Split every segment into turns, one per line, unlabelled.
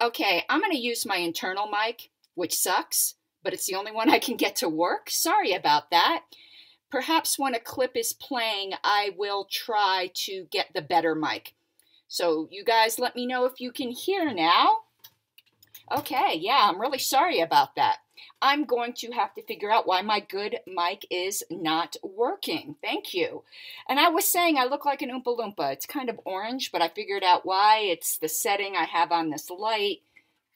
Okay, I'm going to use my internal mic, which sucks, but it's the only one I can get to work. Sorry about that. Perhaps when a clip is playing, I will try to get the better mic. So you guys let me know if you can hear now. Okay, yeah, I'm really sorry about that. I'm going to have to figure out why my good mic is not working. Thank you. And I was saying I look like an Oompa Loompa. It's kind of orange, but I figured out why. It's the setting I have on this light.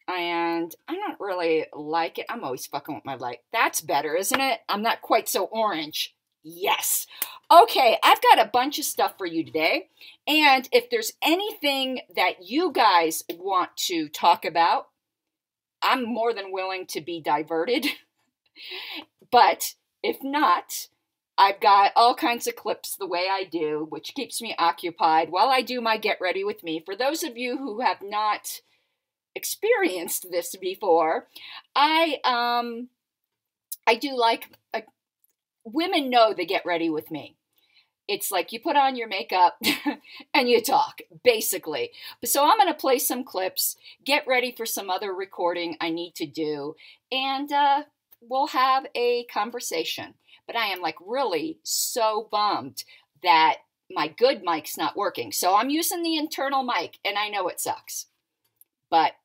And I don't really like it. I'm always fucking with my light. That's better, isn't it? I'm not quite so orange. Yes. Okay, I've got a bunch of stuff for you today. And if there's anything that you guys want to talk about, I'm more than willing to be diverted. But if not, I've got all kinds of clips the way I do, which keeps me occupied while I do my Get Ready With Me. For those of you who have not experienced this before, I do like, women know the Get Ready With Me. It's like you put on your makeup and you talk, basically. So I'm going to play some clips, get ready for some other recording I need to do, and we'll have a conversation. But I am like really so bummed that my good mic's not working. So I'm using the internal mic, and I know it sucks. But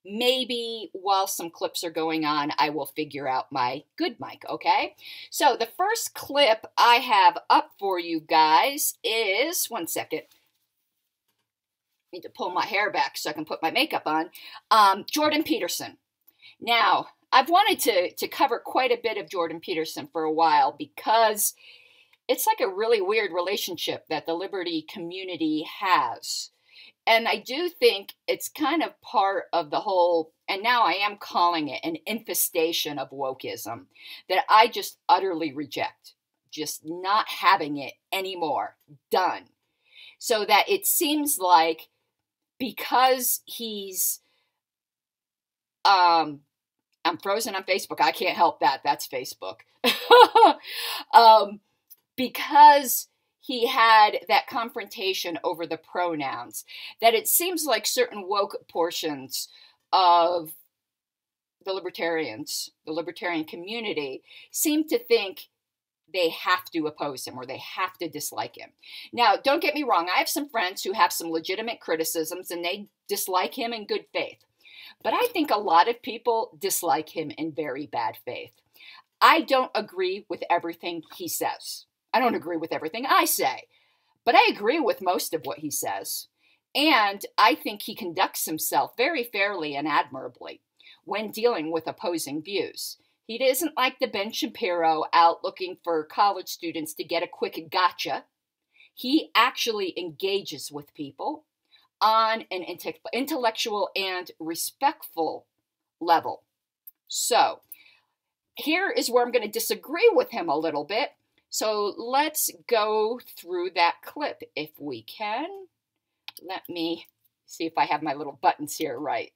maybe while some clips are going on, I will figure out my good mic, okay? So the first clip I have up for you guys is, one second. I need to pull my hair back so I can put my makeup on. Jordan Peterson. Now, I've wanted to cover quite a bit of Jordan Peterson for a while because it's like a really weird relationship that the liberty community has. And I do think it's kind of part of the whole, and now I am calling it an infestation of wokeism that I just utterly reject. Just not having it anymore. Done. So that it seems like because he's, I'm frozen on Facebook. I can't help that. That's Facebook. Because he had that confrontation over the pronouns, that it seems like certain woke portions of the libertarian community, seem to think they have to oppose him or they have to dislike him. Now, don't get me wrong. I have some friends who have some legitimate criticisms and they dislike him in good faith. But I think a lot of people dislike him in very bad faith. I don't agree with everything he says. I don't agree with everything I say, but I agree with most of what he says. And I think he conducts himself very fairly and admirably when dealing with opposing views. He isn't like the Ben Shapiro out looking for college students to get a quick gotcha. He actually engages with people on an intellectual and respectful level. So here is where I'm going to disagree with him a little bit. So let's go through that clip if we can. Let me see if I have my little buttons here right.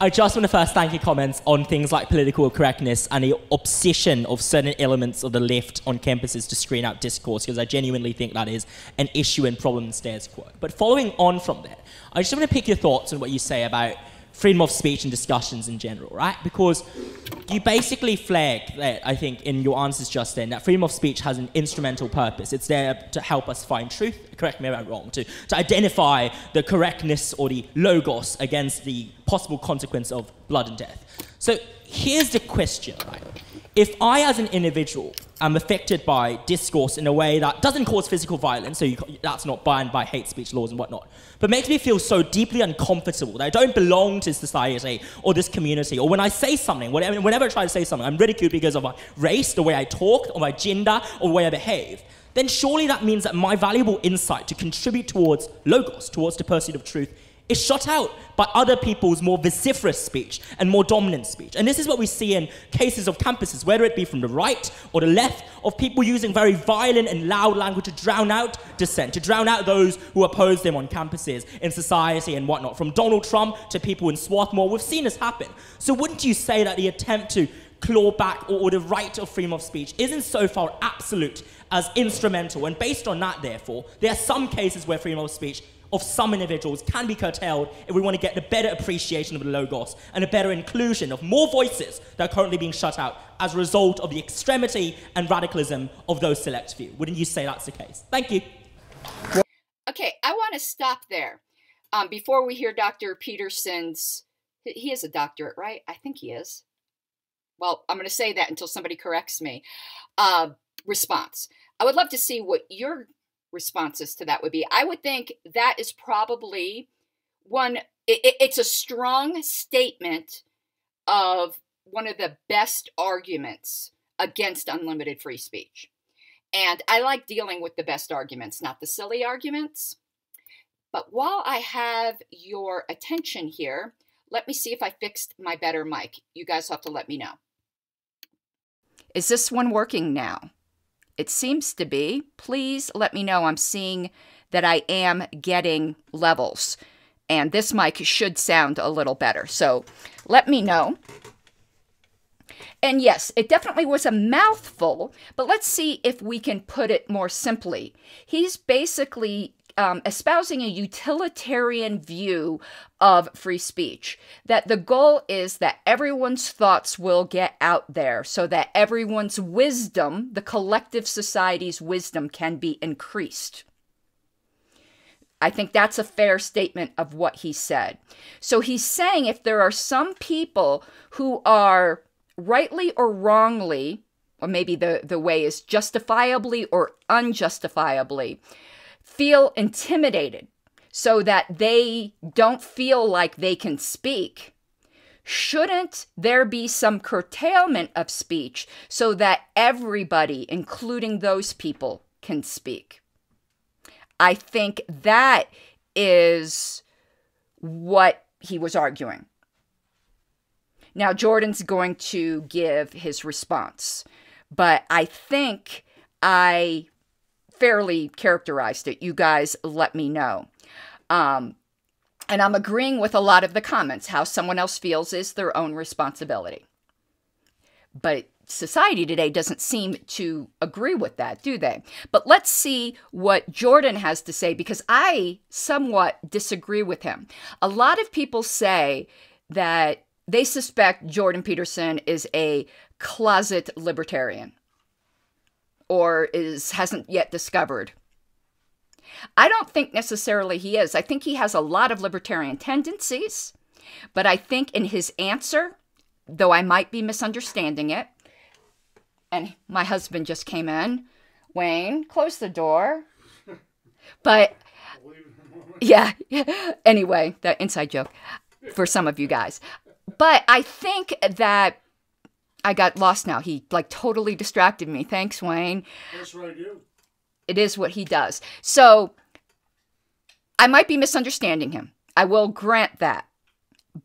I just want to first thank your comments on things like political correctness and the obsession of certain elements of the left on campuses to screen out discourse, because I genuinely think that is an issue and problem in status quo. But following on from that, I just want to pick your thoughts on what you say about freedom of speech and discussions in general, right? Because you basically flagged that, I think, in your answers just then, that freedom of speech has an instrumental purpose. It's there to help us find truth, correct me if I'm wrong, to identify the correctness or the logos against the possible consequence of blood and death. So here's the question, right? If I, as an individual, am affected by discourse in a way that doesn't cause physical violence, so that's not banned by hate speech laws and whatnot, but makes me feel so deeply uncomfortable that I don't belong to society or this community, or when I say something, whenever I try to say something, I'm ridiculed because of my race, the way I talk, or my gender, or the way I behave, then surely that means that my valuable insight to contribute towards logos, towards the pursuit of truth, is shut out by other people's more vociferous speech and more dominant speech. And this is what we see in cases of campuses, whether it be from the right or the left, of people using very violent and loud language to drown out dissent, to drown out those who oppose them on campuses, in society and whatnot. From Donald Trump to people in Swarthmore, we've seen this happen. So wouldn't you say that the attempt to claw back or the right of freedom of speech isn't so far absolute as instrumental? And based on that, therefore, there are some cases where freedom of speech of some individuals can be curtailed if we want to get the better appreciation of the Logos and a better inclusion of more voices that are currently being shut out as a result of the extremity and radicalism of those select few. Wouldn't you say that's the case? Thank you.
Okay, I want to stop there before we hear Dr. Peterson's, he is a doctorate, right? I think he is. Well, I'm going to say that until somebody corrects me. Response. I would love to see what your responses to that would be. I would think that is probably one, it's a strong statement of one of the best arguments against unlimited free speech. And I like dealing with the best arguments, not the silly arguments. But while I have your attention here, let me see if I fixed my better mic. You guys have to let me know. Is this one working now? It seems to be. Please let me know. I'm seeing that I am getting levels. And this mic should sound a little better. So let me know. And yes, it definitely was a mouthful, but let's see if we can put it more simply. He's basically espousing a utilitarian view of free speech, that the goal is that everyone's thoughts will get out there so that everyone's wisdom, the collective society's wisdom, can be increased. I think that's a fair statement of what he said. So he's saying if there are some people who are rightly or wrongly, or maybe the way is justifiably or unjustifiably, feel intimidated so that they don't feel like they can speak, shouldn't there be some curtailment of speech so that everybody, including those people, can speak? I think that is what he was arguing. Now, Jordan's going to give his response, but I think I fairly characterized it. You guys let me know. And I'm agreeing with a lot of the comments. How someone else feels is their own responsibility. But society today doesn't seem to agree with that, do they? But let's see what Jordan has to say, because I somewhat disagree with him. A lot of people say that they suspect Jordan Peterson is a closet libertarian, or hasn't yet discovered. I don't think necessarily he is. I think he has a lot of libertarian tendencies, but I think in his answer, though I might be misunderstanding it, and my husband just came in. Wayne, close the door. But, yeah, anyway, that inside joke for some of you guys. But I think that I got lost now. He totally distracted me. Thanks, Wayne.
That's what I do.
It is what he does. So I might be misunderstanding him. I will grant that.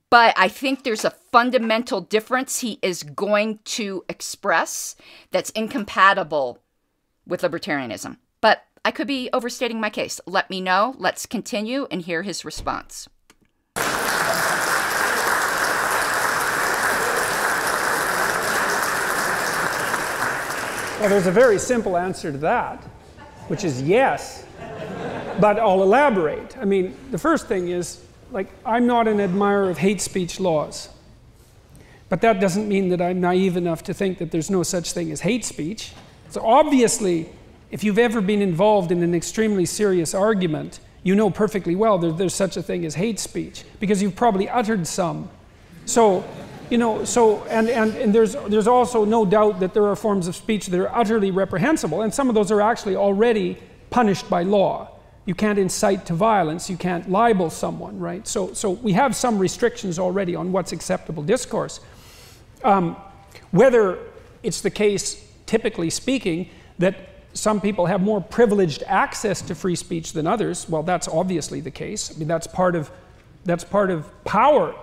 But I think there's a fundamental difference he is going to express that's incompatible with libertarianism. But I could be overstating my case. Let me know. Let's continue and hear his response.
Well, there's a very simple answer to that, which is yes. But I'll elaborate. I mean, the first thing is, I'm not an admirer of hate speech laws. But that doesn't mean that I'm naive enough to think that there's no such thing as hate speech. So obviously, if you've ever been involved in an extremely serious argument, you know perfectly well that there's such a thing as hate speech, because you've probably uttered some. So, and there's also no doubt that there are forms of speech that are utterly reprehensible, and some of those are actually already punished by law. You can't incite to violence, you can't libel someone, right? So we have some restrictions already on what's acceptable discourse. Whether it's the case, typically speaking, that some people have more privileged access to free speech than others, well, that's obviously the case. I mean, that's part of power.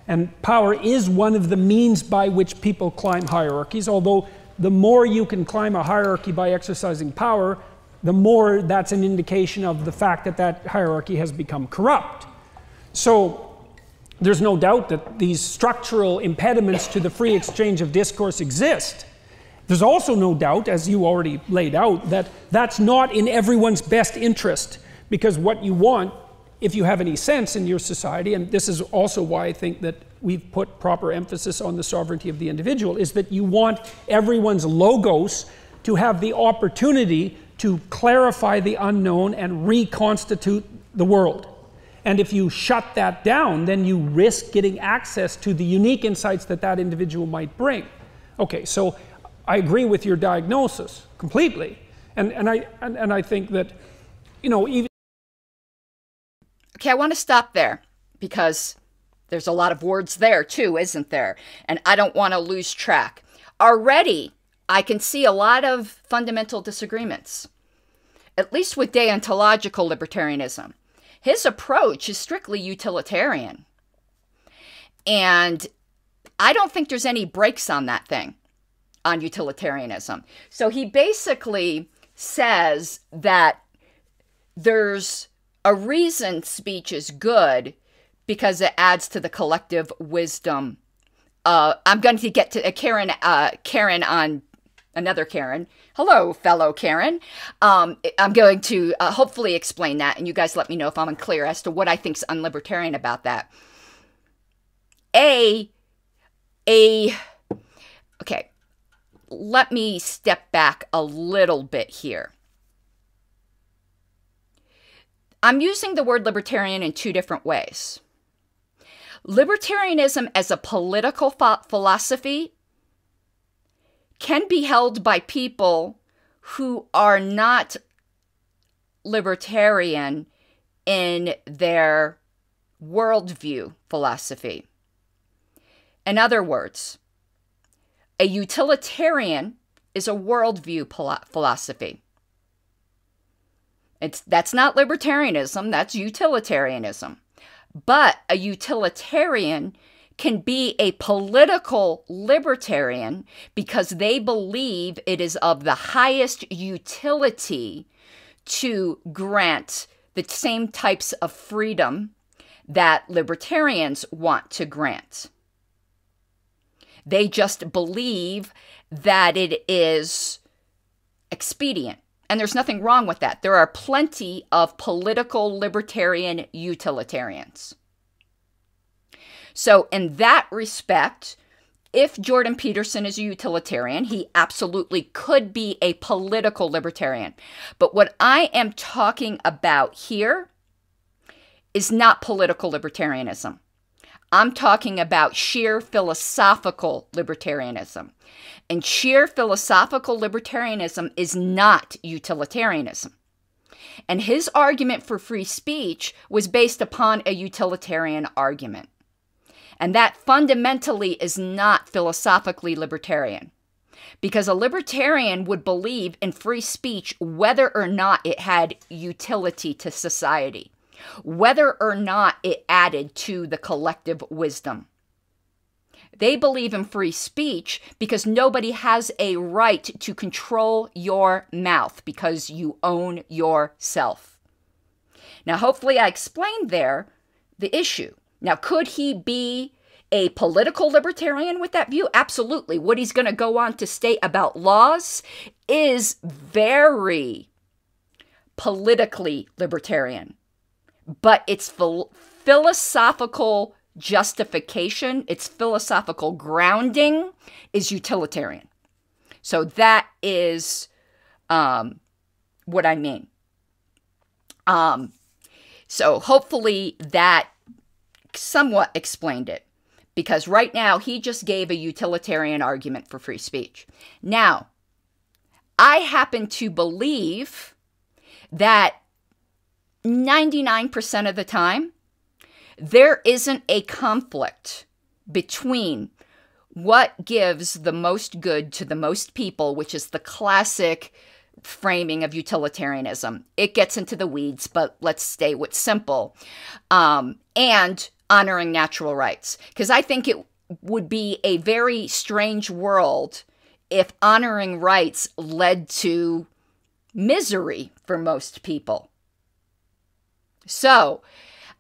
And power is one of the means by which people climb hierarchies, although the more you can climb a hierarchy by exercising power, the more that's an indication of the fact that that hierarchy has become corrupt. So there's no doubt that these structural impediments to the free exchange of discourse exist. There's also no doubt, as you already laid out, that that's not in everyone's best interest, because what you want if you have any sense in your society, and this is also why I think that we've put proper emphasis on the sovereignty of the individual, is that you want everyone's logos to have the opportunity to clarify the unknown and reconstitute the world. And if you shut that down, then you risk getting access to the unique insights that that individual might bring. Okay, so I agree with your diagnosis completely. And I think that, you know, even...
Okay, I want to stop there because there's a lot of words there too, isn't there? And I don't want to lose track. Already, I can see a lot of fundamental disagreements, at least with deontological libertarianism. His approach is strictly utilitarian. And I don't think there's any brakes on that thing, on utilitarianism. So he basically says that there's a reason speech is good because it adds to the collective wisdom. I'm going to get to Karen on another Karen. Hello, fellow Karen. I'm going to hopefully explain that, and you guys let me know if I'm unclear as to what I think's unlibertarian about that. Okay, let me step back a little bit here. I'm using the word libertarian in two different ways. Libertarianism as a political philosophy can be held by people who are not libertarian in their worldview philosophy. In other words, a utilitarian is a worldview philosophy. That's not libertarianism, that's utilitarianism. But a utilitarian can be a political libertarian because they believe it is of the highest utility to grant the same types of freedom that libertarians want to grant. They just believe that it is expedient. And there's nothing wrong with that. There are plenty of political libertarian utilitarians. So in that respect, if Jordan Peterson is a utilitarian, he absolutely could be a political libertarian. But what I am talking about here is not political libertarianism. I'm talking about sheer philosophical libertarianism. And sheer philosophical libertarianism is not utilitarianism. And his argument for free speech was based upon a utilitarian argument. And that fundamentally is not philosophically libertarian. Because a libertarian would believe in free speech whether or not it had utility to society, whether or not it added to the collective wisdom. They believe in free speech because nobody has a right to control your mouth because you own yourself. Now, hopefully I explained there the issue. Now, could he be a political libertarian with that view? Absolutely. What he's going to go on to state about laws is very politically libertarian. But its philosophical justification, its philosophical grounding is utilitarian. So that is what I mean. So hopefully that somewhat explained it. Because right now, he just gave a utilitarian argument for free speech. Now, I happen to believe that 99% of the time, there isn't a conflict between what gives the most good to the most people, which is the classic framing of utilitarianism. It gets into the weeds, but let's stay with simple. And honoring natural rights. Because I think it would be a very strange world if honoring rights led to misery for most people. So,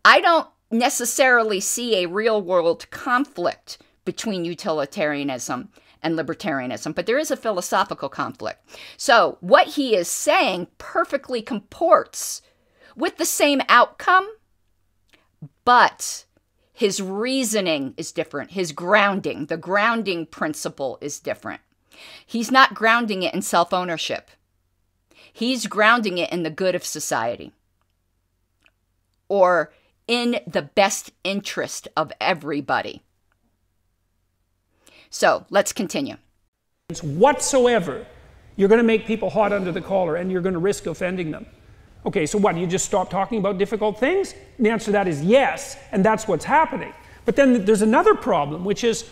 I don't necessarily see a real-world conflict between utilitarianism and libertarianism, but there is a philosophical conflict. So, what he is saying perfectly comports with the same outcome But his reasoning is different. His grounding, the grounding principle is different. He's not grounding it in self-ownership. He's grounding it in the good of society, or in the best interest of everybody. So let's continue.
Whatsoever, you're going to make people hot under the collar and you're going to risk offending them. Okay, so what, you just stop talking about difficult things? And the answer to that is yes, and that's what's happening. But then there's another problem, which is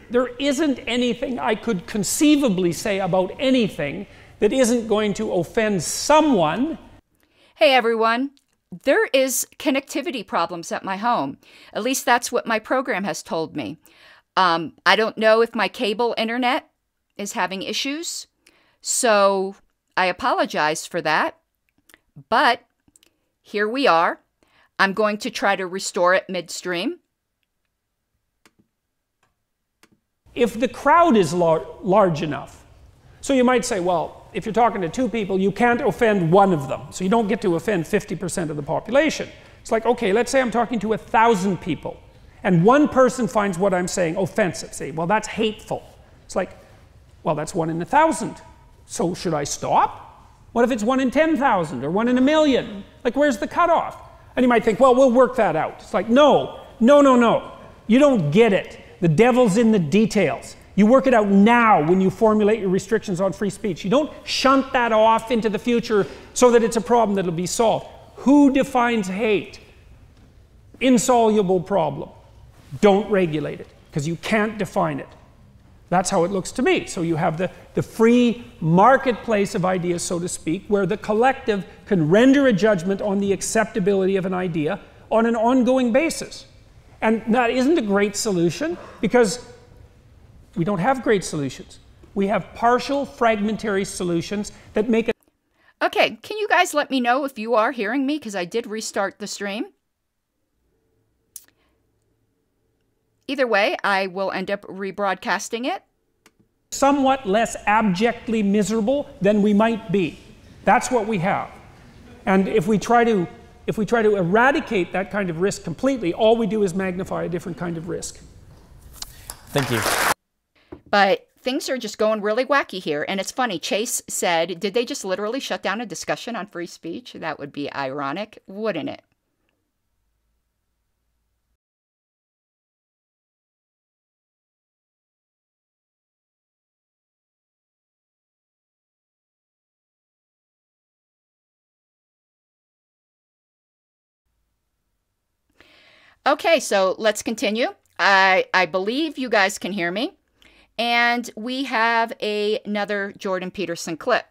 there isn't anything I could conceivably say about anything that isn't going to offend someone.
Hey everyone, there is connectivity problems at my home. At least that's what my program has told me. I don't know if my cable internet is having issues, so I apologize for that. But here we are. I'm going to try to restore it midstream.
If the crowd is large enough, so you might say, well, if you're talking to two people, you can't offend one of them. So you don't get to offend 50% of the population. It's like, okay, let's say I'm talking to 1,000 people, and one person finds what I'm saying offensive. Say, well, that's hateful. It's like, well, that's 1 in 1,000. So should I stop? What if it's 1 in 10,000 or 1 in 1,000,000? Like, where's the cutoff? And you might think, well, we'll work that out. It's like, no, no, no, no. You don't get it. The devil's in the details. You work it out now when you formulate your restrictions on free speech. You don't shunt that off into the future so that it's a problem that'll be solved. Who defines hate? Insoluble problem. Don't regulate it, because you can't define it. That's how it looks to me. So you have the free marketplace of ideas, so to speak, where the collective can render a judgment on the acceptability of an idea on an ongoing basis. And that isn't a great solution, because we don't have great solutions. We have partial, fragmentary solutions that make it...
Okay, can you guys let me know if you are hearing me? Because I did restart the stream. Either way, I will end up rebroadcasting it.
Somewhat less abjectly miserable than we might be. That's what we have. And if we try to eradicate that kind of risk completely, all we do is magnify a different kind of risk.
Thank you.
But things are just going really wacky here. And it's funny, Chase said, did they just literally shut down a discussion on free speech? That would be ironic, wouldn't it? Okay, so let's continue. I believe you guys can hear me. And we have another Jordan Peterson clip.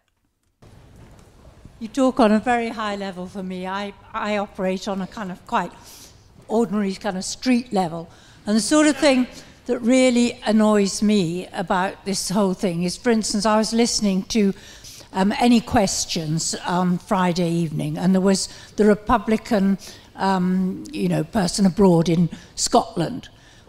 You talk on a very high level for me. I operate on a kind of quite ordinary kind of street level. And the sort of thing that really annoys me about this whole thing is, for instance, I was listening to Any Questions on Friday evening, and there was the Republican person abroad in Scotland.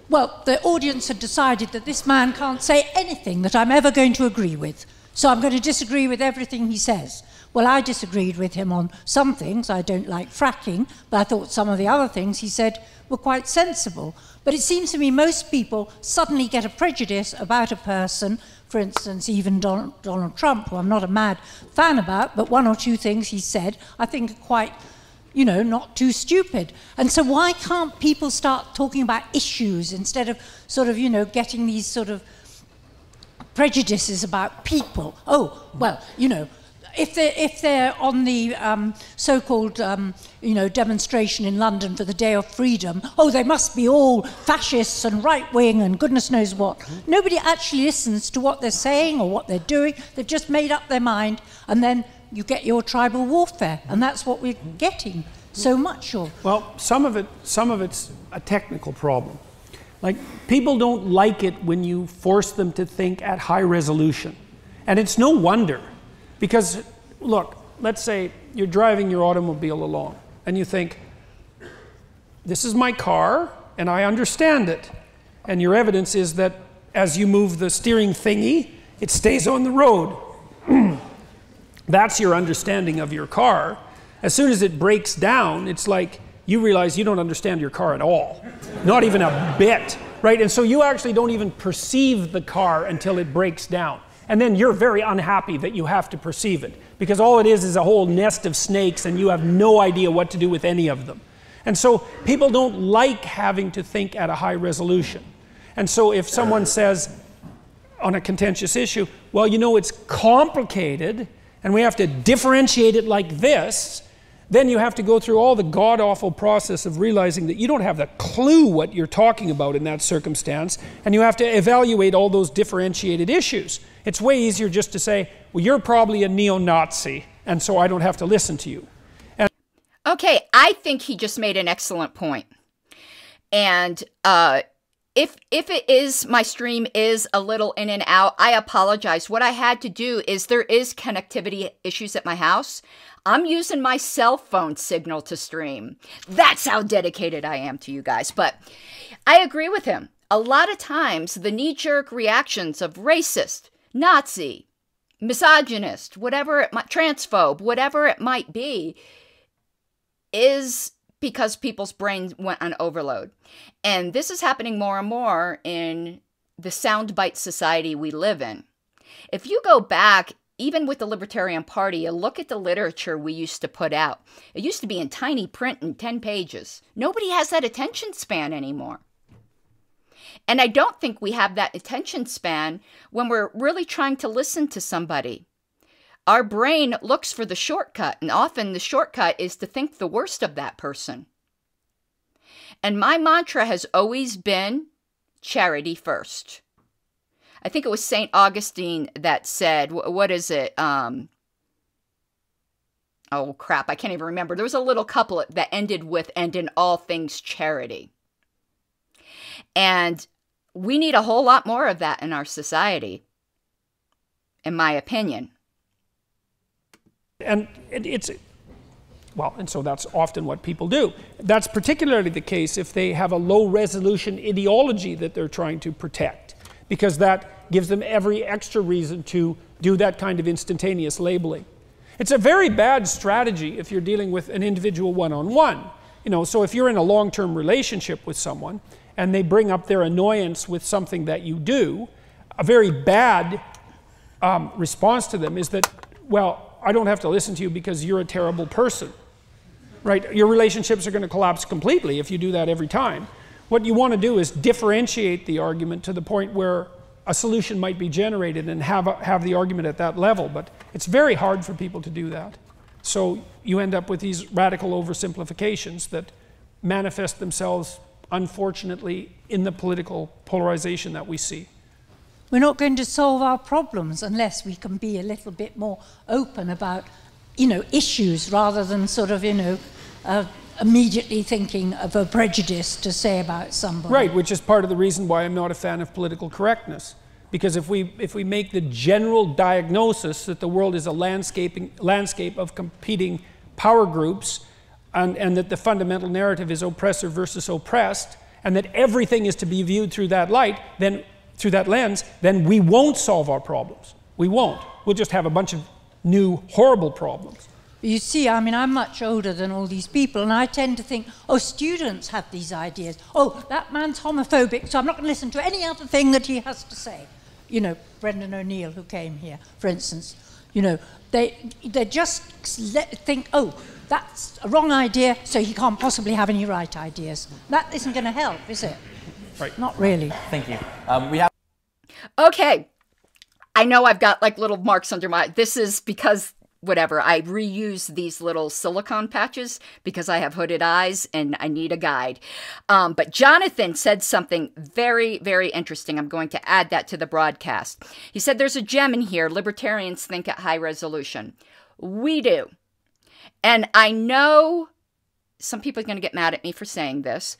Well, the audience had decided that this man can't say anything that I'm ever going to agree with, so I'm going to disagree with everything he says. Well, I disagreed with him on some things. I don't like fracking, but I thought some of the other things he said were quite sensible. But it seems to me most people suddenly get a prejudice about a person, for instance, even Donald Trump, who I'm not a mad fan about, but one or two things he said I think are quite, not too stupid. And so why can't people start talking about issues instead of sort of, getting these sort of prejudices about people? Oh, well, if they're on the so-called, demonstration in London for the Day of Freedom, oh, they must be all fascists and right-wing and goodness knows what. Nobody actually listens to what they're saying or what they're doing. They've just made up their mind, and then you get your tribal warfare, and that's what we're getting so much of.
Well, some of it's a technical problem. Like, people don't like it when you force them to think at high resolution. And it's no wonder, because, look, let's say you're driving your automobile along, and you think, this is my car, and I understand it. And your evidence is that as you move the steering thingy, it stays on the road. That's your understanding of your car. As soon as it breaks down, it's like you realize you don't understand your car at all. Not even a bit, right? And so you actually don't even perceive the car until it breaks down. And then you're very unhappy that you have to perceive it, because all it is a whole nest of snakes and you have no idea what to do with any of them. And so people don't like having to think at a high resolution. And so if someone says on a contentious issue, well, you know, it's complicated and we have to differentiate it like this, then you have to go through all the god-awful process of realizing that you don't have the clue what you're talking about in that circumstance, and you have to evaluate all those differentiated issues. It's way easier just to say, well, you're probably a neo-Nazi, and so I don't have to listen to you.
Okay, I think he just made an excellent point. And if it is, my stream is a little in and out, I apologize. What I had to do is there is connectivity issues at my house. I'm using my cell phone signal to stream. That's how dedicated I am to you guys. But I agree with him. A lot of times, the knee-jerk reactions of racist, Nazi, misogynist, whatever it might, transphobe, whatever it might be, is because people's brains went on overload. And this is happening more and more in the soundbite society we live in. If you go back, even with the Libertarian Party, you look at the literature we used to put out. It used to be in tiny print in 10 pages. Nobody has that attention span anymore. And I don't think we have that attention span when we're really trying to listen to somebody. Our brain looks for the shortcut, and often the shortcut is to think the worst of that person. And my mantra has always been charity first. I think it was St. Augustine that said, what is it? Oh, crap, I can't even remember. There was a little couplet that ended with, and in all things charity. And we need a whole lot more of that in our society, in my opinion.
And and so that's often what people do. That's particularly the case if they have a low-resolution ideology that they're trying to protect, because that gives them every extra reason to do that kind of instantaneous labeling. It's a very bad strategy if you're dealing with an individual one-on-one. You know, so if you're in a long-term relationship with someone and they bring up their annoyance with something that you do, a very bad response to them is that, well, I don't have to listen to you because you're a terrible person, right? Your relationships are going to collapse completely if you do that every time. What you want to do is differentiate the argument to the point where a solution might be generated and have the argument at that level, but it's very hard for people to do that. So you end up with these radical oversimplifications that manifest themselves, unfortunately, in the political polarization that we see.
We're not going to solve our problems unless we can be a little bit more open about, you know, issues rather than sort of, you know, immediately thinking of a prejudice to say about somebody.
Right, which is part of the reason why I'm not a fan of political correctness. Because if we make the general diagnosis that the world is a landscape of competing power groups, and that the fundamental narrative is oppressor versus oppressed, and that everything is to be viewed through that light, then through that lens, then we won't solve our problems. We won't. We'll just have a bunch of new, horrible problems.
You see, I mean, I'm much older than all these people, and I tend to think, oh, students have these ideas. Oh, that man's homophobic, so I'm not going to listen to any other thing that he has to say. You know, Brendan O'Neill, who came here, for instance, you know, they just think, oh, that's a wrong idea, so he can't possibly have any right ideas. That isn't going to help, is it?
Right.
Not really.
Thank you.
Okay. I know I've got like little marks under my... This is because, whatever, I reuse these little silicone patches because I have hooded eyes and I need a guide. But Jonathan said something very, very interesting. I'm going to add that to the broadcast. He said there's a gem in here. Libertarians think at high resolution. We do. And I know some people are going to get mad at me for saying this.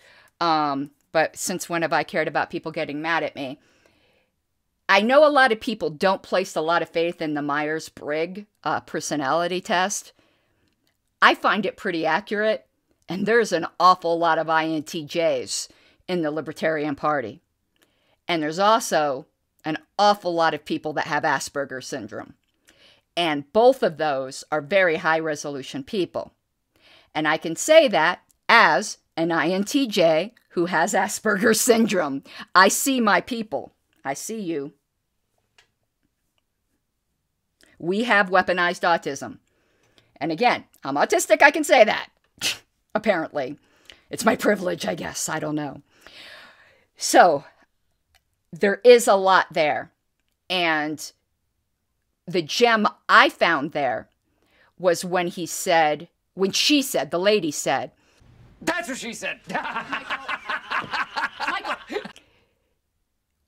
But since when have I cared about people getting mad at me? I know a lot of people don't place a lot of faith in the Myers-Briggs personality test. I find it pretty accurate, and there's an awful lot of INTJs in the Libertarian Party. And there's also an awful lot of people that have Asperger's syndrome. And both of those are very high-resolution people. And I can say that As an INTJ who has Asperger's syndrome, I see my people. I see you. We have weaponized autism. And again, I'm autistic, I can say that. Apparently. It's my privilege, I guess. I don't know. So, there is a lot there. And the gem I found there was when she said, the lady said,
"That's what she said."
Michael.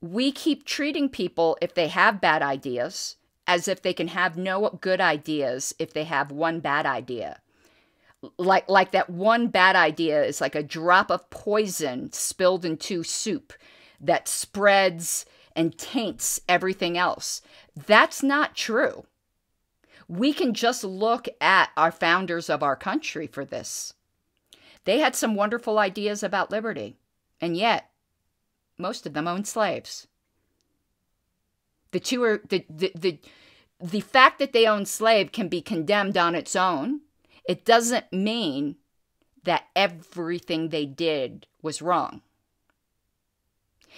We keep treating people, if they have bad ideas, as if they can have no good ideas if they have one bad idea. Like that one bad idea is like a drop of poison spilled into soup that spreads and taints everything else. That's not true. We can just look at our founders of our country for this. They had some wonderful ideas about liberty, and yet most of them owned slaves. The two are the fact that they owned slave can be condemned on its own. It doesn't mean that everything they did was wrong.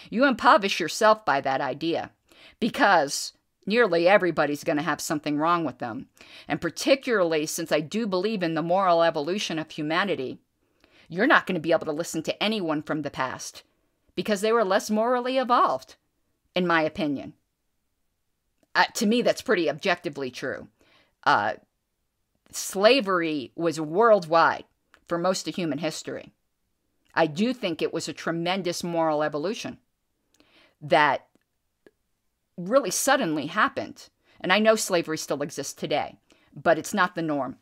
You impoverish yourself by that idea, because nearly everybody's going to have something wrong with them. And particularly since I do believe in the moral evolution of humanity, you're not going to be able to listen to anyone from the past because they were less morally evolved, in my opinion. To me, that's pretty objectively true. Slavery was worldwide for most of human history. I do think it was a tremendous moral evolution that really suddenly happened. And I know slavery still exists today, but it's not the norm.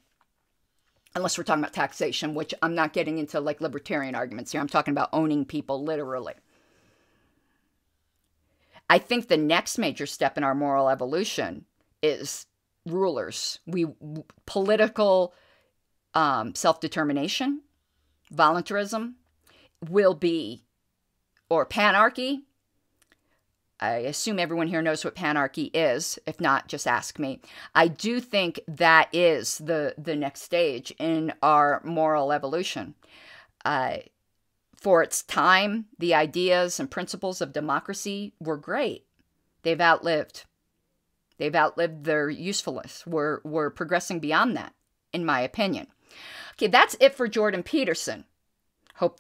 Unless we're talking about taxation, which I'm not getting into like libertarian arguments here. I'm talking about owning people literally. I think the next major step in our moral evolution is rulers. Political self-determination, voluntarism will be, or panarchy. I assume everyone here knows what panarchy is. If not, just ask me. I do think that is the next stage in our moral evolution. For its time, the ideas and principles of democracy were great. They've outlived their usefulness. We're progressing beyond that, in my opinion. Okay, that's it for Jordan Peterson. Hope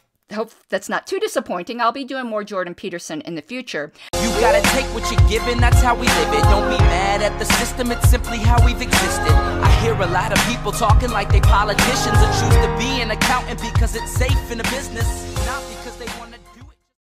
that's not too disappointing. I'll be doing more Jordan Peterson in the future.
You gotta take what you're given, that's how we live it. Don't be mad at the system, it's simply how we've existed. I hear a lot of people talking like they politicians and choose to be an accountant because it's safe in the business, not because they want to